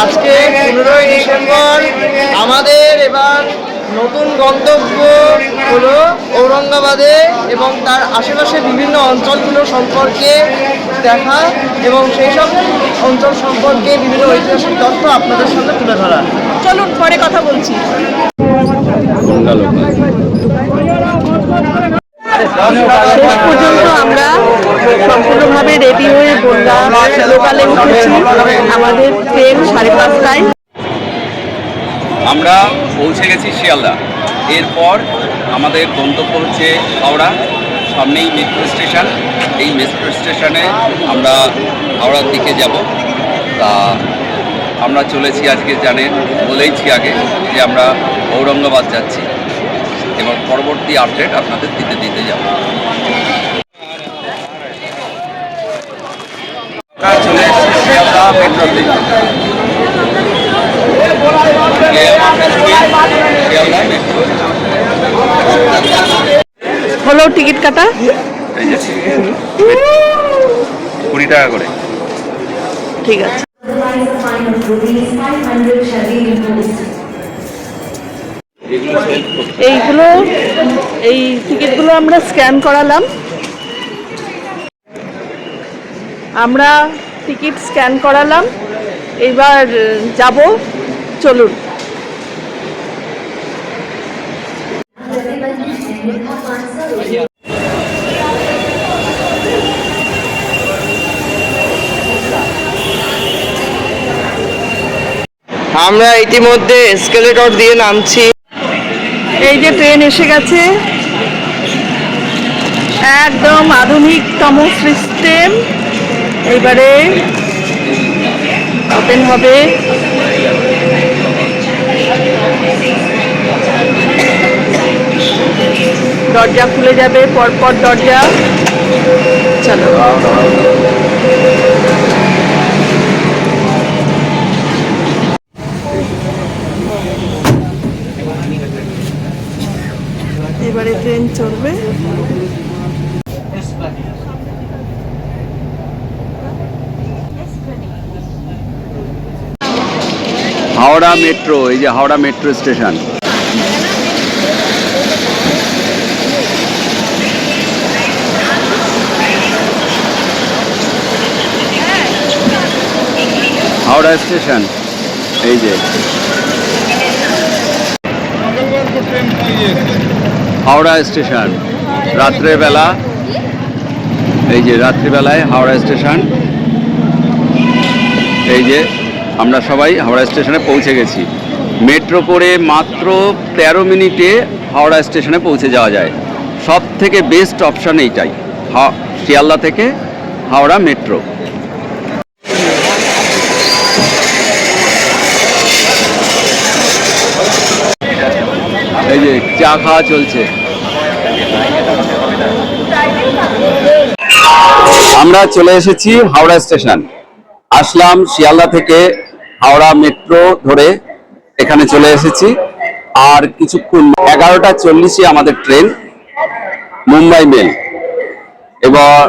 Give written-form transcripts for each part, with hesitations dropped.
আজকে 15ই ডিসেম্বর আমাদের এবার নতুন গন্তব্য হলো ঔরঙ্গাবাদে এবং তার আশেপাশে বিভিন্ন অঞ্চলগুলো সম্পর্কে দেখা এবং সেই সব অঞ্চল সম্পর্কে বিভিন্ন ঐতিহাসিক তথ্য আপনাদের সামনে তুলে ধরা। চলুন পরে কথা বলছি। শেষ পর্যন্ত আমরা সম্পূর্ণভাবে রেডি হয়ে বললাম লোকালে উঠেছি। আমাদের ট্রেন 5:30টায়। আমরা পৌঁছে গেছি শিয়ালদা। এরপর আমাদের গন্তব্য হচ্ছে হাওড়া, সামনেই মেট্রো স্টেশন। এই মেট্রো স্টেশনে আমরা হাওড়ার দিকে যাব। তা আমরা চলেছি, আজকে জানেন বলেইছি আগে যে আমরা ঔরঙ্গাবাদ যাচ্ছি এবং পরবর্তী আপডেট আপনাদের দিতে যাব। চলে এসেছি শিয়ালদা মেট্রোতে। হলো টিকিট কাটা, 20 টাকা করে। ঠিক আছে। এইগুলো এই টিকিটগুলো আমরা স্ক্যান করালাম। আমরা টিকিট স্ক্যান করালাম, এবার যাব। চলুন। আমরা ইতিমধ্যে এসকেলেটর দিয়ে নামছি। এই যে ট্রেন এসে গেছে, একদম আধুনিকতম সিস্টেম। এইবারে ওপেন হবে। দরজা খুলে যাবে, পরপর দরজা। চলো, এবারে ট্রেন চলবে। হাওড়া মেট্রো, এই যে Howrah metro station. Howrah station, এই যে হাওড়া স্টেশন। রাত্রেবেলা, এই যে রাত্রিবেলায় হাওড়া স্টেশন। এই যে আমরা সবাই হাওড়া স্টেশনে পৌঁছে গেছি। মেট্রো করে মাত্র 13 মিনিটে হাওড়া স্টেশনে পৌঁছে যাওয়া যায়। সব থেকে বেস্ট অপশান এইটাই, শিয়ালদা থেকে হাওড়া মেট্রো। এই যে চা খাওয়া চলছে। আমরা চলে এসেছি হাওড়া স্টেশন। আসলাম শিয়ালদা থেকে, হাওড়া মেট্রো ধরে এখানে চলে এসেছি। আর কিছুক্ষণ 11টা 40-এ আমাদের ট্রেন, মুম্বাই মেল। এবার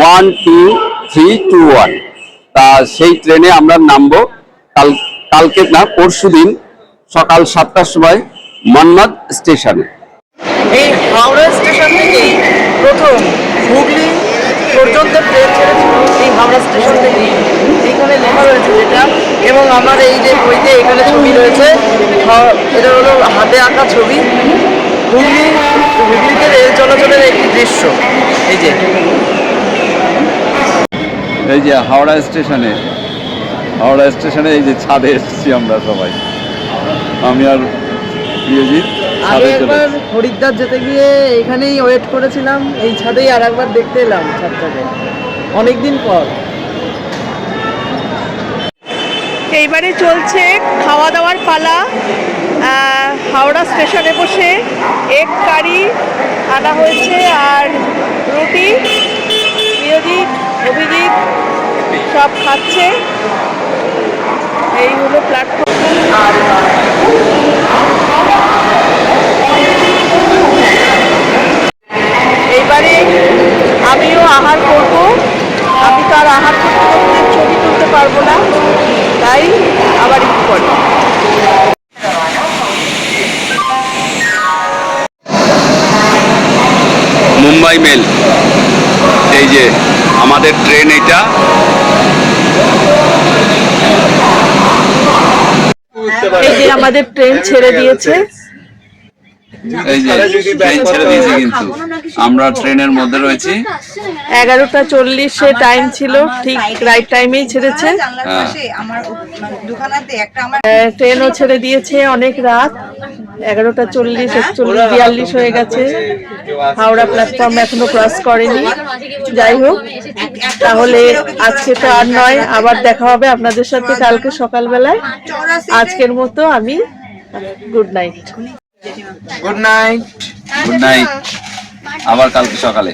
12321, তা সেই ট্রেনে আমরা নামবো কালকে না পরশুদিন সকাল 7টার সময় মন্মথ স্টেশনে। এই হাওড়া স্টেশন থেকেই প্রথম হুগলি পর্যন্ত ট্রেন ছেড়েছিল, এই হাওড়া স্টেশন থেকে। এইখানে লেখা রয়েছে যেটা, এবং আমার এই যে বইতে এখানে ছবি রয়েছে, এটা হলো হাতে আঁকা ছবি। হুগলিতে রেল চলাচলের একটি দৃশ্য। এই যে হাওড়া স্টেশনে, এই যে ছাদে এসেছি আমরা সবাই, আমি আর প্রিয়জিৎ। আগে একবার হরিদ্বার যেতে গিয়ে এখানেই ওয়েট করেছিলাম, এই ছাদেই আর একবার দেখতে এলাম ছাদটাকে অনেকদিন পর। এইবারে চলছে খাওয়া দাওয়ার পালা। হাওড়া স্টেশনে বসে এগ কারি আনা হয়েছে আর রুটি। প্রিয়জিৎ, অভিজিৎ সব খাচ্ছে। এই হলো প্ল্যাটফর্ম। এইবারে আমিও আহার করব। আমি তো আর আহার করতে করতে ছবি তুলতে পারবো না, তাই আবার একটু পরে। মুম্বাই মেল, এই যে আমাদের ট্রেন এটা। এই যে আমাদের ট্রেন ছেড়ে দিয়েছে। এই যে ট্রেন ছেড়ে দিয়েছে, কিন্তু আমরা ট্রেনের মধ্যে রয়েছি। 11:40 টাইম ছিল, ঠিক রাইট টাইমেই ছেড়েছে। ট্রেনও ছেড়ে দিয়েছে অনেক রাত, 11:40, 41, 42 হয়ে গেছে। হাওড়া প্ল্যাটফর্ম এখনো ক্রস করেনি। যাই হোক, তাহলে আজকে তো আর নয়, আবার দেখা হবে আপনাদের সাথে কালকে সকালবেলায়। আজকের মতো আমি good night. Good night. Good night, আবার কালকে সকালে।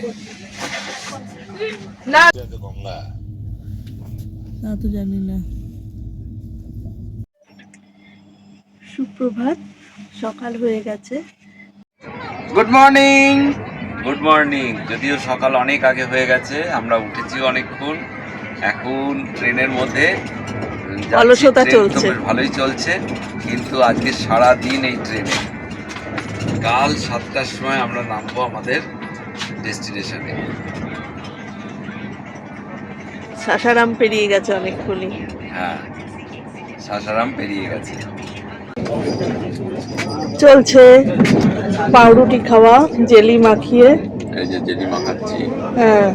না তো জানি না। সুপ্রভাত, সকাল হয়ে গেছে। Good morning. Good morning. যদিও সকাল অনেক আগে হয়ে গেছে, আমরা উঠেছি অনেকক্ষণ। এখন ট্রেনের মধ্যে যাচ্ছি। অলসতা ট্রেন তো চলছে। বেশ ভালোই চলছে, কিন্তু আজকে সারা দিন এই ট্রেনে। কাল 7টার সময় আমরা নামবো আমাদের ডেস্টিনেশনে। সাসারাম পেরিয়ে গেছে অনেকক্ষণই। হ্যাঁ, সাসারাম পেরিয়ে গেছে। চলছে পাউরুটি খাওয়া, জেলি মাখিয়ে। এই যে জেলি মাখাচ্ছি। হ্যাঁ,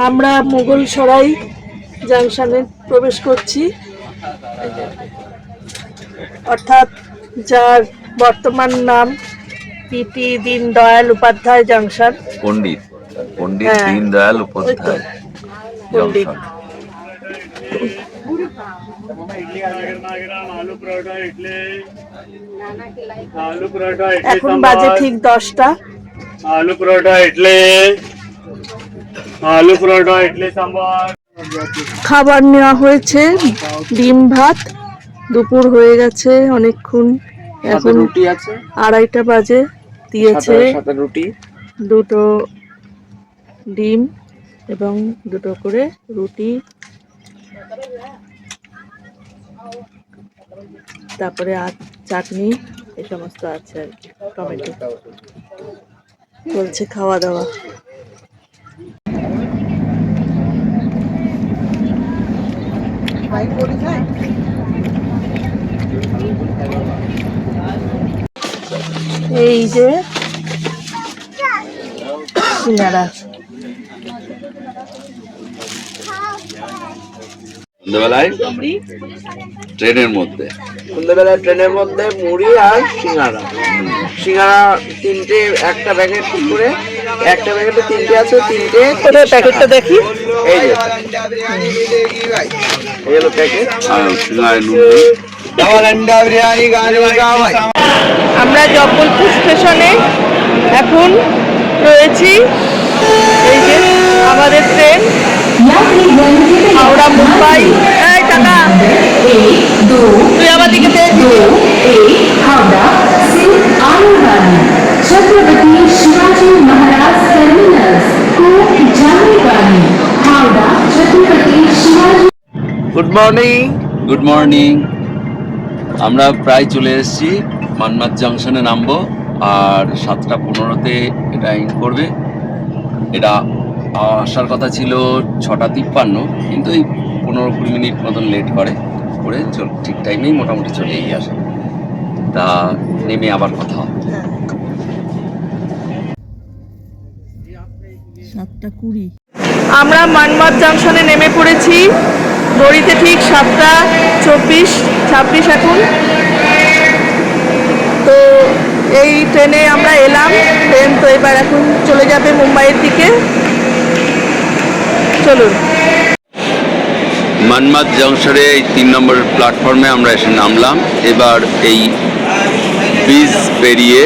আমরা মুঘলসরাই জাংশনে প্রবেশ করছি, অর্থাৎ যার বর্তমান নাম পিটি দীনদয়াল উপাধ্যায় জাংশন। পণ্ডিত হ্যাঁ, দীনদয়াল ওই তো, উপাধ্যায় পণ্ডিত। জংশন। এখন বাজে ঠিক 10টা। आलू परोठा इडली, आलू परोठा इडली सांबार। খাবার নেওয়া হয়েছে, ডিম ভাত। দুপুর হয়ে গেছে অনেকক্ষণ, এখন রুটি আছে, 2:30 বাজে। দিয়েছে সাথে রুটি। 2টো ডিম এবং 2টো করে রুটি, তারপরে চাটনি, এই সমস্ত আছে আর কি, টমেটো। চলছে খাওয়া দাওয়া। এই যে সিঙ্গারা। সন্ধ্যেবেলায় ট্রেনের মধ্যে সন্ধ্যেবেলায় ট্রেনের মধ্যে মুড়ি আর সিঙ্গারা। সিঙ্গারা 3টে, একটা প্যাকেট করে, একটা প্যাকেটে 3টে আছে, 3টে। ওদের প্যাকেটটা দেখি। এই যে এই হলো প্যাকেট। আর সিঙ্গারায় নুন নেই। আমরা জব্বলপুর স্টেশনে এখন রয়েছি। এই যে আমাদের ট্রেন হাওড়া মুম্বাই। এই টাকা তুই আমার দিকে हावड़ा से आनेवाली छत्रपति शिवाजी महाराज टर्मिनस को जाने वाली Howrah Chhatrapati Shivaji. Good morning. Good morning. আমরা প্রায় চলে এসেছি, মানমাদ জাংশনে নামবো। আর 7টা 15-তে এটা ইন করবে। এটা আসার কথা ছিল 6টা 53, কিন্তু এই 15-20 মিনিট মতন লেট করে ঠিক টাইমেই মোটামুটি চলেই আসে। তা নেমে আবার কথা হবে। 7:20 আমরা মানমাদ জাংশনে নেমে পড়েছি। ঘড়িতে ঠিক 7:24-26 এখন। তো এই ট্রেনে আমরা এলাম। ট্রেন তো এবার এখন চলে যাবে মুম্বাইয়ের দিকে। চলুন। মানমাদ জাংশনে এই 3 নম্বর প্ল্যাটফর্মে আমরা এসে নামলাম। এবার এই ব্রিজ পেরিয়ে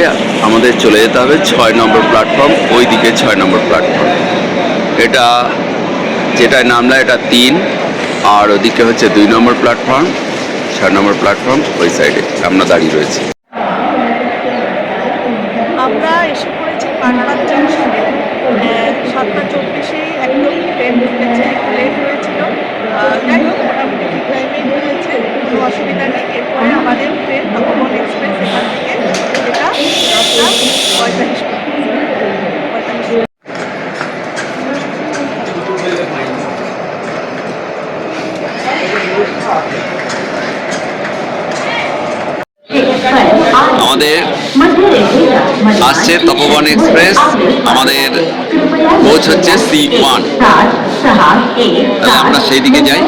আমাদের চলে যেতে হবে 6 নম্বর প্ল্যাটফর্ম, ওইদিকে 6 নম্বর প্ল্যাটফর্ম। এটা যেটায় নামলা এটা 3, আর ওদিকে হচ্ছে 2 নম্বর প্ল্যাটফর্ম। 6 নম্বর প্ল্যাটফর্ম ওই সাইডে আমরা দাঁড়িয়ে রয়েছি। আমরা এসে পড়েছি মানমাদ জাংশনে। 7:24 একদম ট্রেন ঢুকেছে, একটু লেট যাই হোক মোটামুটি ঠিক টাইমেই ঢুকেছে, কোনো অসুবিধা নেই। এরপরে আমাদের ট্রেন তপবন এক্সপ্রেস এখান থেকে, এটা 10:45 আমাদের আসছে তপবন এক্সপ্রেস, আমাদের কোচ হচ্ছে C1। তাহলে আমরা সেই দিকে যাই।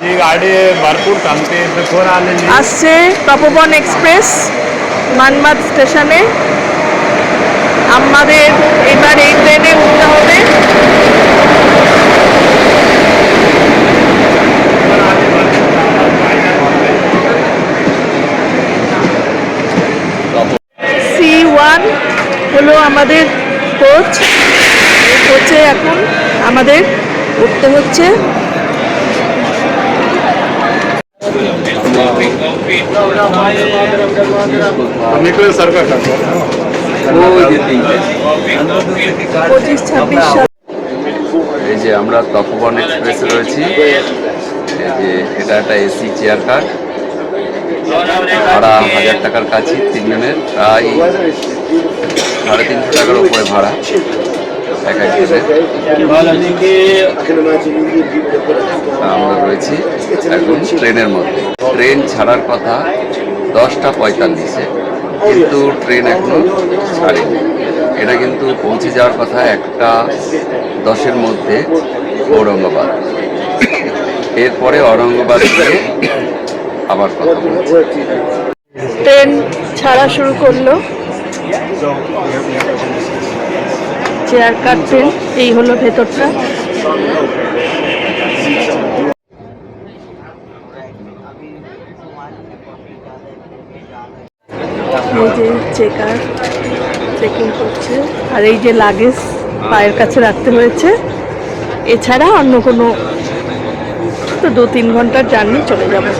ही गाडी भरपूर थांबते तर कोण आलेली আসছে তপবন এক্সপ্রেস মানমাদ স্টেশনে। আমাদের এবার এই ট্রেনে উঠতে হবে। C1 হলো আমাদের কোচ। এই কোচে এখন আমাদের উঠতে হচ্ছে। निकले सरकार 25-26 সাল এই যে আমরা তপবন এক্সপ্রেসে রয়েছি। এই যে এটা একটা এসি চেয়ার কার, ভাড়া 1000 টাকার কাছে, তিনজনের প্রায় 350 টাকার উপরে ভাড়া এক একজনের। আমরা রয়েছি এখন ট্রেনের মধ্যে। ট্রেন ছাড়ার কথা 10:45-এ, কিন্তু ট্রেন এখনো ছাড়েনি। এটা কিন্তু পৌঁছে যাওয়ার কথা 1:10-এর মধ্যে ঔরঙ্গাবাদ। এরপরে ঔরঙ্গাবাদ গিয়ে আবার কথা বলছি। ট্রেন ছাড়া শুরু করলো। চেয়ার কার ট্রেন, এই হলো ভেতরটা। এই যে চেকার চেকিং করছে, আর এই যে লাগেজ পায়ের কাছে রাখতে হয়েছে। এছাড়া অন্য কোনো, তো 2-3 ঘন্টার জার্নি চলে যাবে।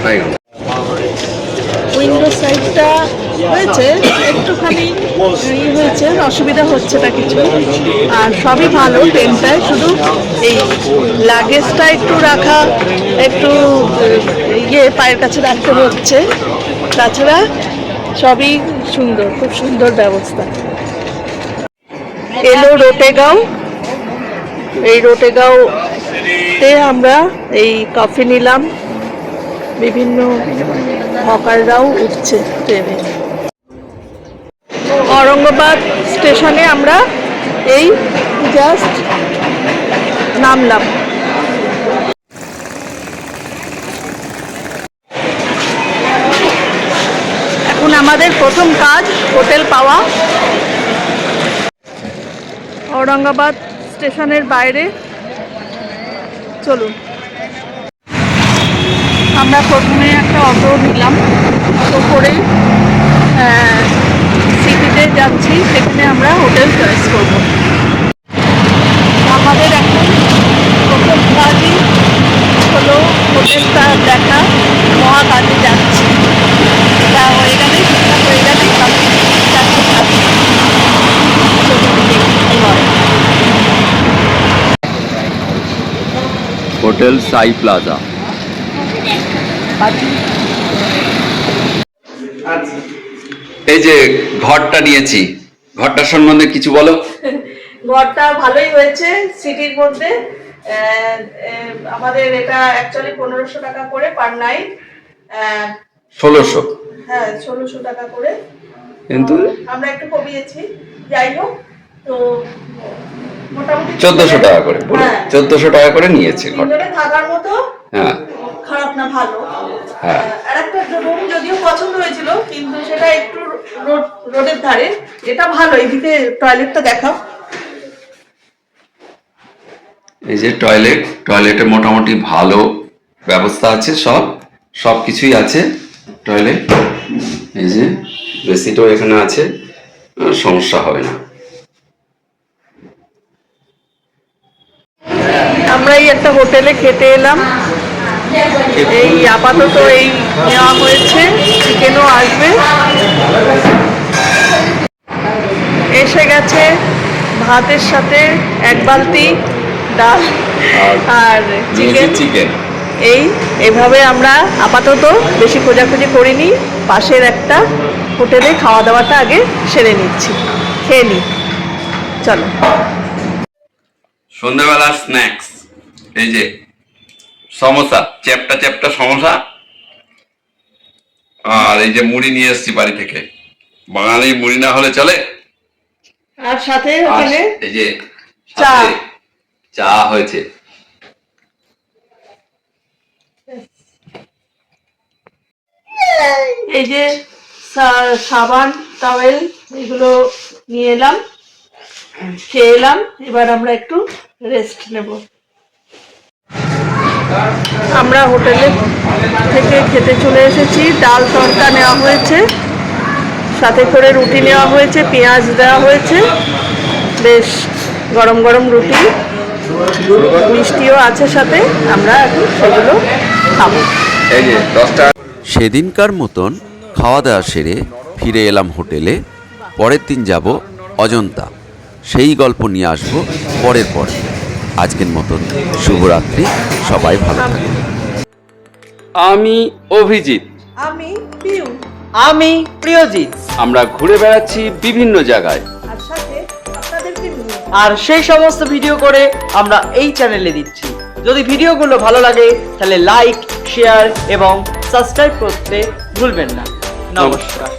তাই না? উইন্ডো সাইডটা হয়েছে একটুখানি ইয়ে হয়েছে, অসুবিধা হচ্ছে না কিছু, আর সবই ভালো ট্রেনটায়। শুধু এই লাগেজটা একটু রাখা, একটু ইয়ে পায়ের কাছে রাখতে হচ্ছে, তাছাড়া সবই সুন্দর, খুব সুন্দর ব্যবস্থা। এলো রোটেগাঁও। এই রোটেগাঁওতে আমরা এই কফি নিলাম। বিভিন্ন হকাররাও উঠছে ট্রেনে। ঔরঙ্গাবাদ স্টেশনে আমরা এই জাস্ট নামলাম। এখন আমাদের প্রথম কাজ হোটেল পাওয়া। ঔরঙ্গাবাদ স্টেশনের বাইরে চলুন। আমরা প্রথমে একটা অটো নিলাম, অটো করে সিটিতে যাচ্ছি, সেখানে আমরা হোটেল চয়েস করব। আমাদের এখন প্রথম কাজই হলো হোটেলটা দেখা। মহাকাজে যাচ্ছি, তা হয়ে গেলে ঠিকঠাক হয়ে গেলে বাকি চারটে কাজ কি হয়। হোটেল সাই প্লাজা। এই যে ঘরটা নিয়েছি, ঘরটার সম্বন্ধে কিছু বলো। ঘরটা ভালোই হয়েছে সিটির মধ্যে। আমাদের এটা অ্যাকচুয়ালি 1500 টাকা করে পার নাইট। 1600। হ্যাঁ, 1600 টাকা করে, কিন্তু আমরা একটু কমিয়েছি। যাই হোক, তো মোটামুটি 1400 টাকা করে, 1400 টাকা করে নিয়েছে ঘর। তিনজনে থাকার মতো, হ্যাঁ খারাপ না, ভালো। হ্যাঁ। আর একটা রুম যদিও পছন্দ হয়েছিল, কিন্তু সেটা একটু রোডের ধারে। এটা ভালো। এইদিকে টয়লেটটা দেখাও। এই যে টয়লেটে মোটামুটি ভালো ব্যবস্থা আছে, সব কিছুই আছে টয়লেট। এই যে বেসিনটাও এখানে আছে, সমস্যা হবে না। আমরা এই একটা হোটেলে খেতে এলাম। এই আপাতত এই নেওয়া হয়েছে, চিকেনও আসবে। এসে গেছে ভাতের সাথে 1 বালতি ডাল আর চিকেন। চিকেন এইভাবে আমরা আপাতত বেশি খোঁজাখুঁজি করিনি, পাশের একটা হোটেলে খাওয়া দাওয়াটা আগে সেরে নিচ্ছি, খেয়ে নিই। চলো। সন্ধ্যাবেলার স্ন্যাক্স, এই যে সমোসা, চ্যাপটা চ্যাপটা সমোসা, আর এই যে মুড়ি নিয়ে এসেছি বাড়ি থেকে। বাঙালি মুড়ি না হলে চলে। আর সাথে আর ওখানে এই যে চা। সাথে চা হয়েছে। এই যে সাবান, টাওয়েল এগুলো নিয়ে এলাম, খেয়ে এলাম। এবার আমরা একটু রেস্ট নেব। আমরা হোটেলে থেকে খেতে চলে এসেছি। ডাল তড়কা নেওয়া হয়েছে, সাথে করে রুটি নেওয়া হয়েছে, পেঁয়াজ দেওয়া হয়েছে, বেশ গরম গরম রুটি, মিষ্টিও আছে সাথে। আমরা এখন সেগুলো খাবো। এই যে 10 সেদিনকার মতন খাওয়া দাওয়া সেরে ফিরে এলাম হোটেলে। পরের দিন যাব অজন্তা, সেই গল্প নিয়ে আসবো পরের পরে। আজকের মতন শুভরাত্রি, সবাই ভালো থাকবেন। আমি অভিজিৎ, আমি পিউ, আমি প্রিয়জিৎ। আমরা ঘুরে বেড়াচ্ছি বিভিন্ন জায়গায়। আর সাথে আপনাদেরকে নিয়ে। আর সেই সমস্ত ভিডিও করে আমরা এই চ্যানেলে দিচ্ছি। যদি ভিডিওগুলো ভালো লাগে তাহলে লাইক, শেয়ার এবং সাবস্ক্রাইব করতে ভুলবেন না। নমস্কার।